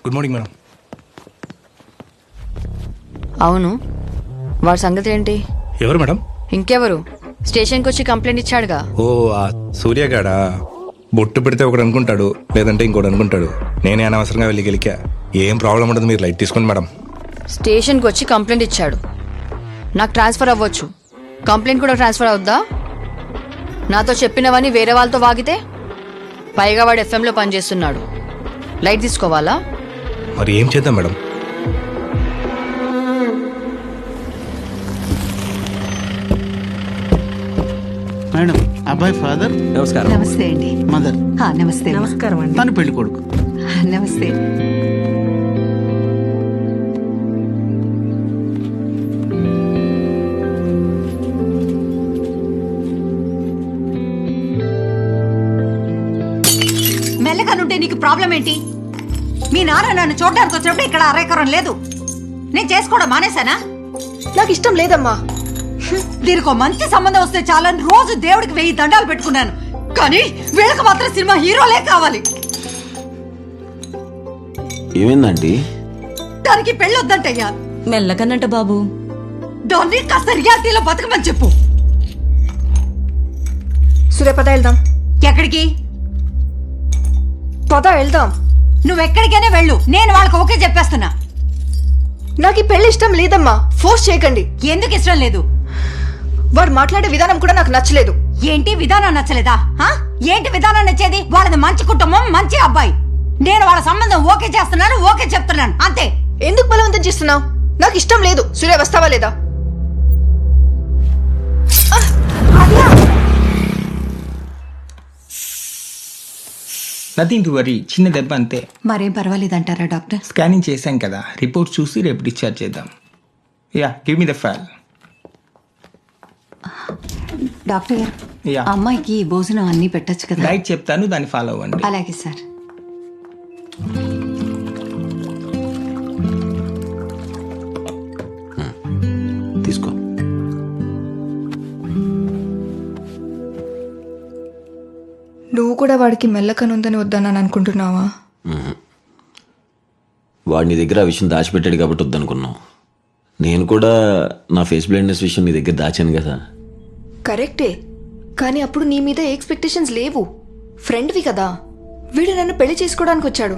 Good morning madam. అవును, వాడి సంగతి ఏంటి? ఎవరు మేడం? ఇంకెవరు, స్టేషన్కి వచ్చి కంప్లైంట్ ఇచ్చాడుగా. ఓ ఆ సూర్యగాడా. బొట్టు పెడితే ఒకడు అనుకుంటాడు, లేదంటే ఇంకోటి అనుకుంటాడు. నేనే అనవసరంగా వెళ్ళి గెలికా. ఏం ప్రాబ్లం ఉండదు, మీరు లైట్ తీసుకోండి మేడం. స్టేషన్కి వచ్చి కంప్లైంట్ ఇచ్చాడు. నాకు ట్రాన్స్ఫర్ అవ్వచ్చు, కంప్లైంట్ కూడా ట్రాన్స్ఫర్ అవుద్దా? నాతో చెప్పినవని వేరే వాళ్ళతో వాగితే? పైగా వాడు ఎఫ్ఎంలో పనిచేస్తున్నాడు. లైట్ తీసుకోవాలా? మరి ఏం చేద్దాం మేడం? మేడం, అబ్బాయి ఫాదర్. నమస్కారం. నమస్తే అండి. మదర్. నమస్తే. నమస్కారం అండి. తను పెళ్లి కొడుకు. నమస్తే. మెల్లగానుంటే నీకు ప్రాబ్లం ఏంటి? మీ నాన్న నన్ను చూడడానికి వచ్చినప్పుడు ఇక్కడ అరేకరం లేదు. నేను చేసుకోవడం మానేశానా? నాకు ఇష్టం లేదమ్మా. దీనికి మంచి సంబంధం వస్తే చాలని రోజు దేవుడికి 1000 దండాలు పెట్టుకున్నాను. కానీ వీళ్ళకి మాత్రం సినిమా హీరోలే కావాలి. ఏమైందండి? దానికి పెళ్ళొద్దంటయ్యా. మెల్లకన్నట్ట బాబు. దాన్ని కాస్త రియాలిటీలో బతకమని చెప్పు. సూర్య, పద వెళ్దాం. ఎక్కడికి? పద వెళ్దాం. నువ్వెక్కడికైనా వెళ్ళు, నేను వాళ్ళకి ఓకే చెప్పేస్తున్నా. నాకు ఈ పెళ్లి ఇష్టం లేదమ్మా, ఫోర్స్ చేయకండి. ఎందుకు ఇష్టం లేదు? వాడు మాట్లాడే విధానం కూడా నాకు నచ్చలేదు. ఏంటి విధానం నచ్చలేదా? ఏంటి విధానం నచ్చేది? వాళ్ళది మంచి కుటుంబం, మంచి అబ్బాయి. నేను వాళ్ళ సంబంధం ఓకే చేస్తున్నాను, ఓకే చెప్తున్నాను, అంతే. ఎందుకు బలవంతం చేస్తున్నావు? నాకు ఇష్టం లేదు. సూర్య, వస్తావా లేదా? నథింగ్ టు వరీ, చిన్న దెబ్బ అంతే. మరేం పర్వాలేదంటారా డాక్టర్? స్కానింగ్ చేశాం కదా, రిపోర్ట్ చూసి రేపు డిశ్చార్జ్ చేద్దాం. Yeah, give me the file. Doctor, yeah, అమ్మాయికి భోజనం అన్ని పెట్టచ్చు కదా? డైట్ చెప్తాను, దాన్ని ఫాలో అవ్వండి. అలాగే సార్. తీసుకో. నువ్వు కూడా వాడికి మెల్లకనుందని వద్దానని అనుకుంటున్నావా? వాడు నీ దగ్గర ఆ విషయం దాచిపెట్టాడు కాబట్టి వద్దనుకున్నావు. నేను కూడా నా ఫేస్ బ్లైండ్నెస్ విషయం నీ దగ్గర దాచాను కదా. కరెక్టే, కానీ అప్పుడు నీ మీద ఎక్స్పెక్టేషన్స్ లేవు. ఫ్రెండ్వి కదా. వీడు నన్ను పెళ్లి చేసుకోవడానికి వచ్చాడు.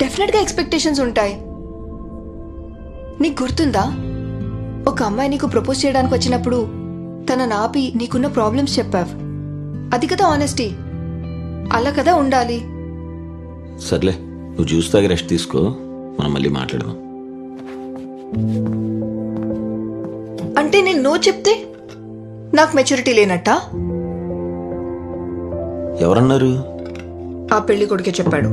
డెఫినెట్గా ఎక్స్పెక్టేషన్స్ ఉంటాయి. నీకు గుర్తుందా, ఒక అమ్మాయి నీకు ప్రపోజ్ చేయడానికి వచ్చినప్పుడు తనని ఆపి నీకున్న ప్రాబ్లమ్స్ చెప్పావు. అది కదా ఆనెస్టీ. అలా కదా ఉండాలి. సర్లే, నువ్వు జ్యూస్ తాగి రెస్ట్ తీసుకో, మనం మళ్ళీ మాట్లాడదాం. అంటే నేను నో చెప్తే నాకు మెచ్యూరిటీ లేనట్టా? ఎవరన్నారు? ఆ పెళ్లి కొడుకే చెప్పాడు.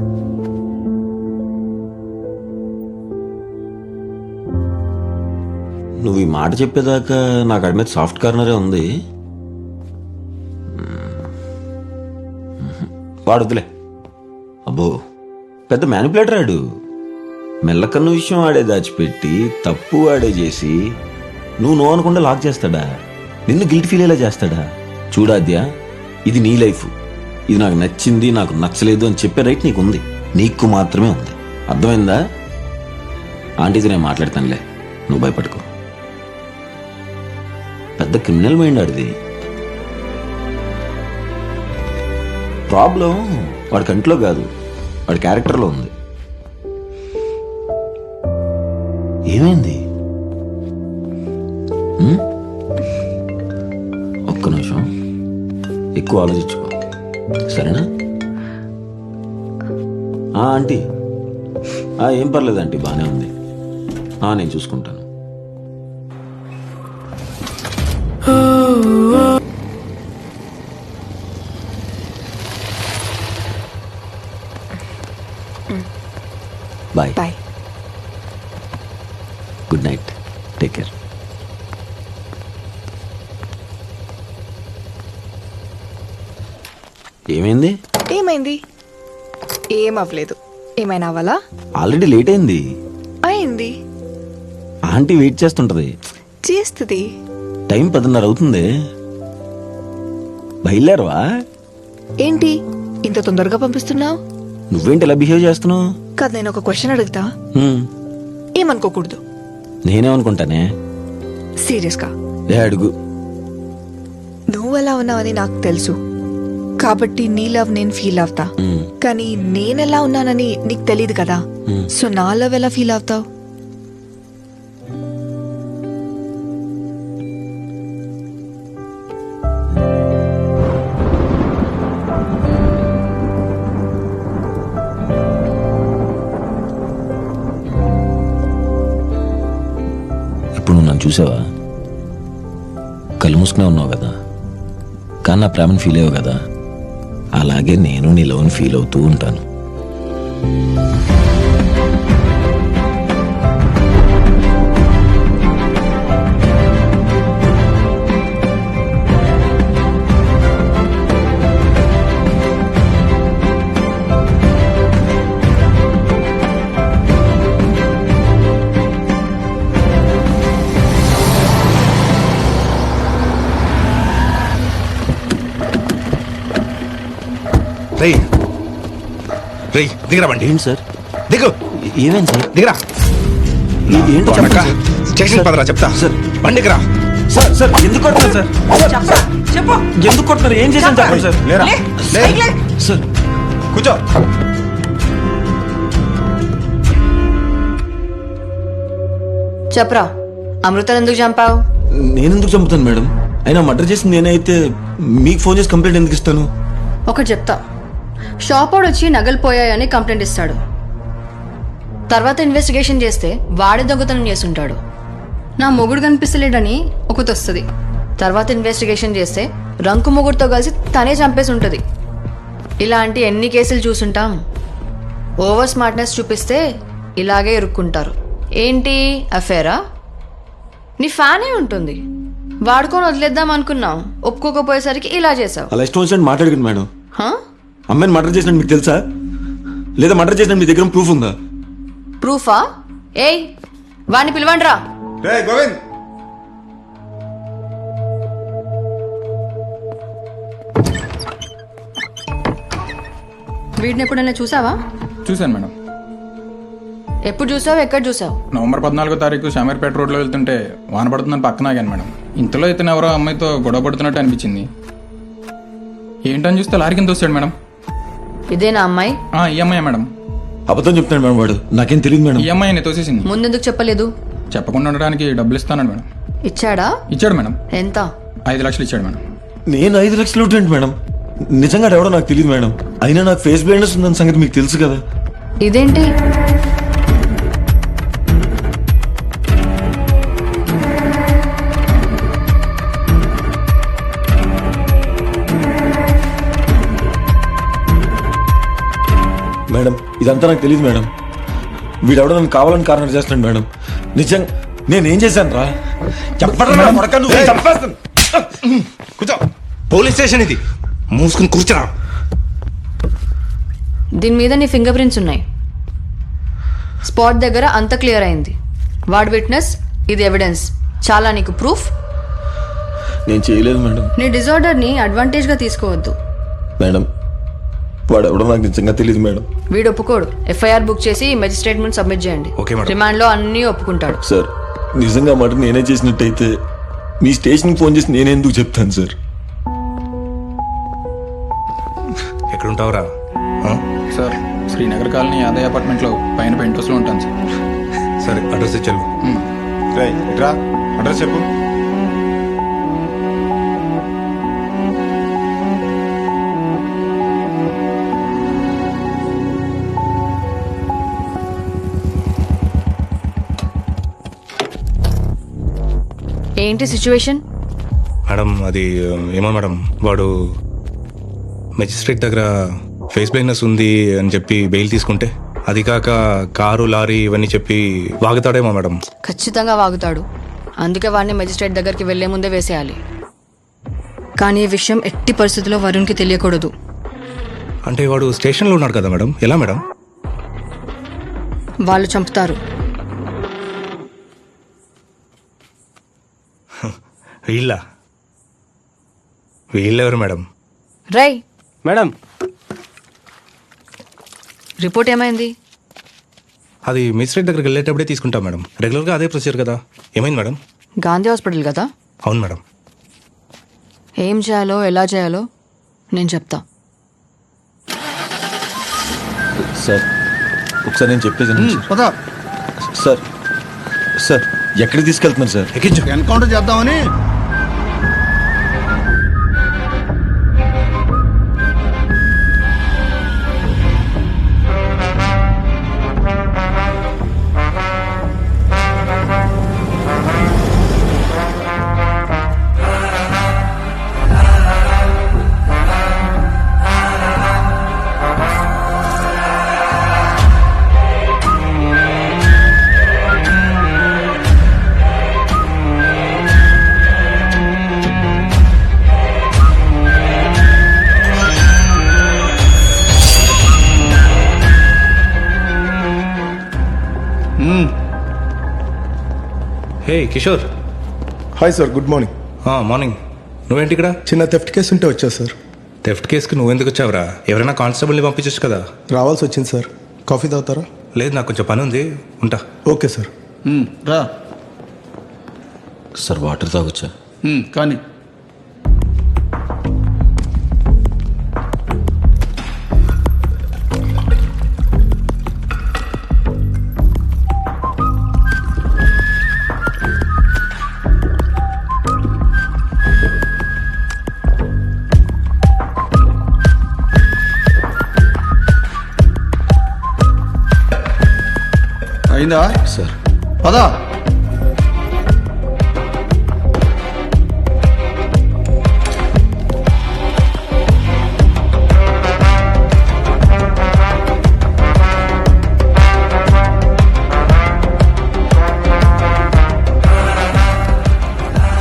నువ్వు ఈ మాట చెప్పేదాకా నాకు అడి మీద సాఫ్ట్ కార్నరే ఉంది. వాడొద్దులే. అబ్బో, పెద్ద మ్యానిపులేటర్ ఆడు. మెల్లకన్ను విషయం ఆడే దాచిపెట్టి తప్పు ఆడే చేసి నువ్వు నో అనకుండా లాక్ చేస్తాడా? నిన్ను గిల్ట్ ఫీల్ అయ్యేలా చేస్తాడా? చూడాద్యా, ఇది నీ లైఫ్. ఇది నాకు నచ్చింది, నాకు నచ్చలేదు అని చెప్పే రైట్ నీకు ఉంది. నీకు మాత్రమే ఉంది. అర్థమైందా? ఆంటీతో నేను మాట్లాడతానులే, నువ్వు భయపడుకో. పెద్ద క్రిమినల్ మైండ్ ఆడిది. ప్రాబ్లం వాడి కంట్లో కాదు, వాడి క్యారెక్టర్లో ఉంది. ఏమైంది? ఒక్క నిమిషం, ఎక్కువ ఆలోచించుకో, సరేనా? ఆంటీ, ఏం పర్లేదు ఆంటీ, బాగానే ఉంది. నేను చూసుకుంటాను. Bye. Bye. Good night, take care. ఏమైంది? ఏమైంది? ఏం అవ్వలేదు. ఏమైనా అవ్వాలా? ఆల్రెడీ లేట్ అయింది. అయింది. ఆంటీ వెయిట్ చేస్తుంటది. చేస్తుంది. టైం 10:30 అవుతుంది. బయలుదేరవా? ఏంటి ఇంత తొందరగా పంపిస్తున్నావు? నువ్వేంటి ఇలా బిహేవ్ చేస్తున్నావు? కాదు, నేను ఒక క్వశ్చన్ అడుగుతా, హ్మ్, ఏమనుకోకూడదు. నేనేమనుకుంటానే? సీరియస్గా, అడుగు. నువ్వు ఎలా ఉన్నావని నాకు తెలుసు కాబట్టి నీ లవ్ నేను ఫీల్ అవుతా. మ్మ్. కానీ నేనెలా ఉన్నానని నీకు తెలియదు కదా. సో నా లవ్ ఎలా ఫీల్ అవుతావు? ఇప్పుడు నువ్వు నన్ను చూసావా? కళ్ళు మూసుకునే ఉన్నావు కదా, కానీ నా ప్రేమను ఫీల్ అయ్యావు కదా. అలాగే నేను నీ లవ్ని ఫీల్ అవుతూ ఉంటాను. రేయ్ రేయ్ దిగరా బండి. ఏంటి సార్? దిగు, ఏమైంది సార్? దిగరా. ఏంటో చెప్పండి సార్. స్టేషన్ పదరా చెప్తా. సార్. బండి దిగరా. సార్ సార్ ఎందుకు కొడుతున్నారు సార్? చెప్పు. ఎందుకు కొడుతున్నారు? ఏం చేశాను చెప్పండి సార్. లేరా లే, లే. పైకి లే. సార్ కూర్చో. చెప్పరా, అమృతను ఎందుకు చంపావు? నేనెందుకు చంపుతాను మేడం? అయినా మర్డర్ చేసింది నేనే అయితే మీకు ఫోన్ చేసి కంప్లైంట్ ఎందుకు ఇస్తాను? ఒకటి చెప్తా, షాప్ వాడు వచ్చి నగలు పోయాయని కంప్లైంట్ ఇస్తాడు. తర్వాత ఇన్వెస్టిగేషన్ చేస్తే వాడే దొంగతనం చేస్తుంటాడు. నా మొగుడు కనిపిస్తలేడని ఒకటి వస్తుంది. తర్వాత ఇన్వెస్టిగేషన్ చేస్తే రంకు మొగుడుతో కలిసి తనే చంపేసి ఉంటుంది. ఇలాంటి ఎన్ని కేసులు చూసుంటాం. ఓవర్ స్మార్ట్నెస్ చూపిస్తే ఇలాగే ఇరుక్కుంటారు. ఏంటి అఫేరా? నీ ఫ్యానే ఉంటుంది, వాడుకొని వదిలేద్దాం అనుకున్నావు, ఒప్పుకోకపోయేసరికి ఇలా చేసావు. అలా ఇష్టం వచ్చినట్టు మాట్లాడకండి మేడం. హా? అమ్మాయిని మర్డర్ చేసినట్టు మీకు తెలుసా? లేదా మర్డర్ చేసినట్టు మీ దగ్గర ప్రూఫ్ ఉందా? ప్రూఫా? ఏయ్, వాడిని పిలవండ్రా. రేయ్ గోవింద్. వీడిని ఎప్పుడైనా చూసావా? చూశాను మేడం. ఎప్పుడు చూసావు, ఎక్కడ చూసావు? నవంబర్ 14వ తారీఖు శామీర్పేట రోడ్లో వెళ్తుంటే వాన పడుతుందని పక్కన ఆగాను మేడం. ఇంతలో ఇతను ఎవరో అమ్మాయితో గొడవ పడుతున్నట్టు అనిపించింది. ఏంటని చూస్తే లారీ కింద వస్తాడు మేడం. ఇదేనా అమ్మాయి? ఈ అమ్మాయి మేడం. అబద్ధం చెప్తాను మేడం వాడు. నాకేం తెలియదు మేడం. ఈ అమ్మాయిని తోసేసింది. ముందెందుకు చెప్పలేదు? చెప్పకుండా ఉండడానికి డబ్బులు ఇస్తానన్నాడు మేడం. ఇచ్చాడా? ఇచ్చాడు మేడం. ఎంత? 5 లక్షలు ఇచ్చాడు మేడం. నేను 5 లక్షలు ఏంటి మేడం? నిజంగా ఎవడో నాకు తెలియదు మేడం. అయినా నాకు ఫేస్ బ్లైండ్నెస్ ఉందని సంగతి మీకు తెలుసు కదా. ఇదేంటి? మేడం ఇదంతా నాకు తెలియదు మేడం. వీడెవడో నన్ను కావాలని కారణం చేస్తున్నాడు మేడం. నిజంగా నేనేం చేశాను రా? కూర్చో. పోలీస్ స్టేషన్ ఇది, మూసుకుని కూర్చోరా. దీని మీద నీ ఫింగర్ ప్రింట్స్ ఉన్నాయి. స్పాట్ దగ్గర అంత క్లియర్ అయింది. వాడు విట్నెస్, ఇది ఎవిడెన్స్. చాలా నీకు ప్రూఫ్. నేను చేయలేదు మేడం. నీ డిజార్డర్ని అడ్వాంటేజ్గా తీసుకోవద్దు. మేడం వాడెవడో నాకు నిజంగా తెలియదు మేడం. వీడు ఒప్పుకోడు. ఎఫ్ఐఆర్ బుక్ చేసి మెజిస్ట్రేట్ ముందు సబ్మిట్ చేయండి. Okay madam. రిమాండ్లో అన్నీ ఒప్పుకుంటాడు. సార్ నిజంగా మాట నేనే చేసినట్టయితే మీ స్టేషన్కి ఫోన్ చేసి నేనెందుకు చెప్తాను సార్? ఎక్కడుంటావురా? సార్, శ్రీనగర్ కాలనీ యాదయ్య అపార్ట్మెంట్లో పైన పెంట్ హౌస్లో ఉంటాను సార్. సరే అడ్రస్ ఇచ్చాను. రేయ్ ఇట్రా, అడ్రస్ చెప్పు. ఏంటి సిచ్యువేషన్? మేడం అది ఏమో మేడం, వాడు మెజిస్ట్రేట్ దగ్గర ఫేస్ బ్లైండ్నెస్ ఉంది అని చెప్పి బెయిల్ తీసుకుంటే, అది కాక కారు లారీ ఇవన్నీ చెప్పి వాగుతాడేమో మేడం. ఖచ్చితంగా వాగుతాడు. అందుకే వాడిని మెజిస్ట్రేట్ దగ్గరికి వెళ్లే ముందే వేసేయాలి. కానీ ఈ విషయం ఎట్టి పరిస్థితుల్లో వరుణ్కి తెలియకూడదు. అంటే వాడు స్టేషన్లో ఉన్నాడు కదా మేడం, ఎలా మేడం? వాళ్ళు చంపుతారు. వీళ్ళెవరు మేడం? రై మేడం రిపోర్ట్ ఏమైంది? అది మెజిస్ట్రేట్ దగ్గరికి వెళ్ళేటప్పుడే తీసుకుంటాం మేడం. రెగ్యులర్గా అదే ప్రొసీజర్ కదా. ఏమైంది మేడం? గాంధీ హాస్పిటల్ కదా. అవును మేడం. ఏం చేయాలో ఎలా చేయాలో నేను చెప్తా. సార్ ఒకసారి నేను చెప్పేది వినండి సార్. పదా సార్ సార్ ఎక్కడికి తీసుకెళ్తున్నారు సార్? ఎక్కించు. ఎన్కౌంటర్ చేద్దామని. Hey Kishore. Hi sir, good morning. Morning. నువ్వేంటి ఇక్కడ? చిన్న థెఫ్ట్ కేసు ఉంటే వచ్చా సార్. థెఫ్ట్ కేసుకి నువ్వెందుకు వచ్చావురా? ఎవరైనా కానిస్టేబుల్ని పంపించచ్చు కదా. రావాల్సి వచ్చింది సార్. కాఫీ తాగుతారా? లేదు, నాకు కొంచెం పని ఉంది, ఉంటా. Okay sir. రా సార్ వాటర్ తాగొచ్చా? కానీ అయిందా సార్ పదా.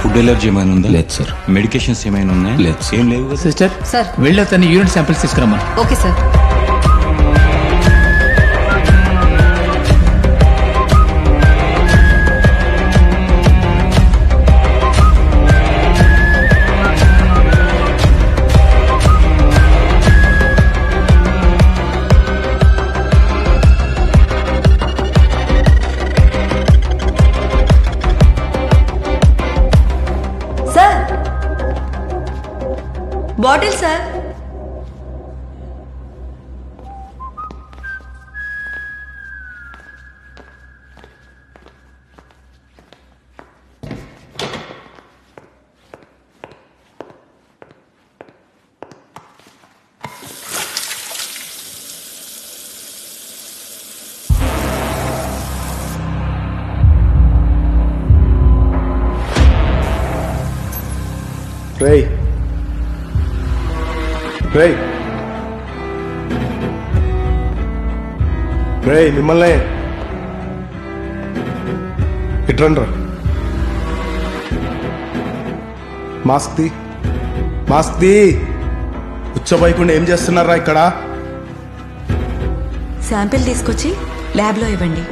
ఫుడ్ ఎలర్జీ ఏమైనా ఉందా? లేదు సార్. మెడికేషన్స్ ఏమైనా ఉన్నాయా? లేదు సార్. ఏం లేవు కదా. Sister sir. వెళ్ళి అతన్ని యూరిన్ శాంపిల్స్ తీసుకురమ్మా. Okay sir. Sir bottle sir. రేయ్ రేయ్ రేయ్ మిమ్మల్ని ఇట్రండ్రా. మాస్క్ తీ, మాస్క్ తీ. ఉచ్చబోయకుండా ఏం చేస్తున్నారా ఇక్కడ? శాంపిల్ తీసుకొచ్చి ల్యాబ్లో ఇవ్వండి.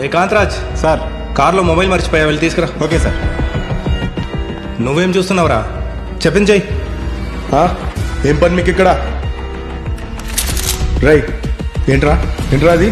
ఏ కాంతరాజ్, సార్. కార్లో మొబైల్ మర్చిపోయా, వెళ్ళి తీసుకురా. Okay sir. నువ్వేం చూస్తున్నావురా? చెప్పింది చెయ్యి. ఏం పని మీకు ఇక్కడ? రేయ్ ఏంట్రా ఏంట్రా అది?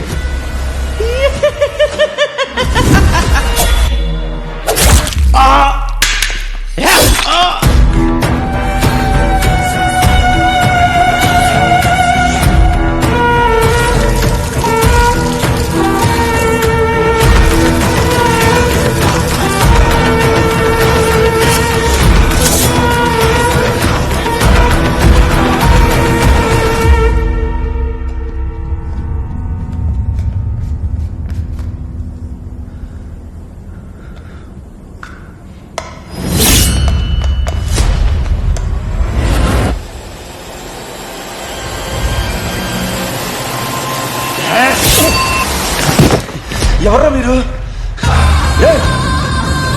ఎవర్రా మీరు?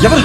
ఎవరు?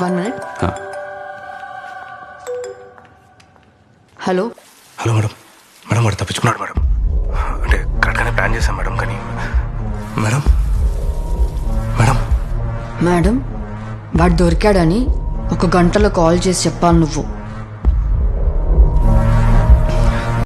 1 minute. Hello hello madam. Madam వాడు తప్పించుకున్నాడు మేడం. అంటే కరెక్ట్గానే ప్లాన్ చేశాం మేడం. కానీ మేడం మేడం మేడం వాడు దొరికాడని 1 గంటలో కాల్ చేసి చెప్పాలి నువ్వు.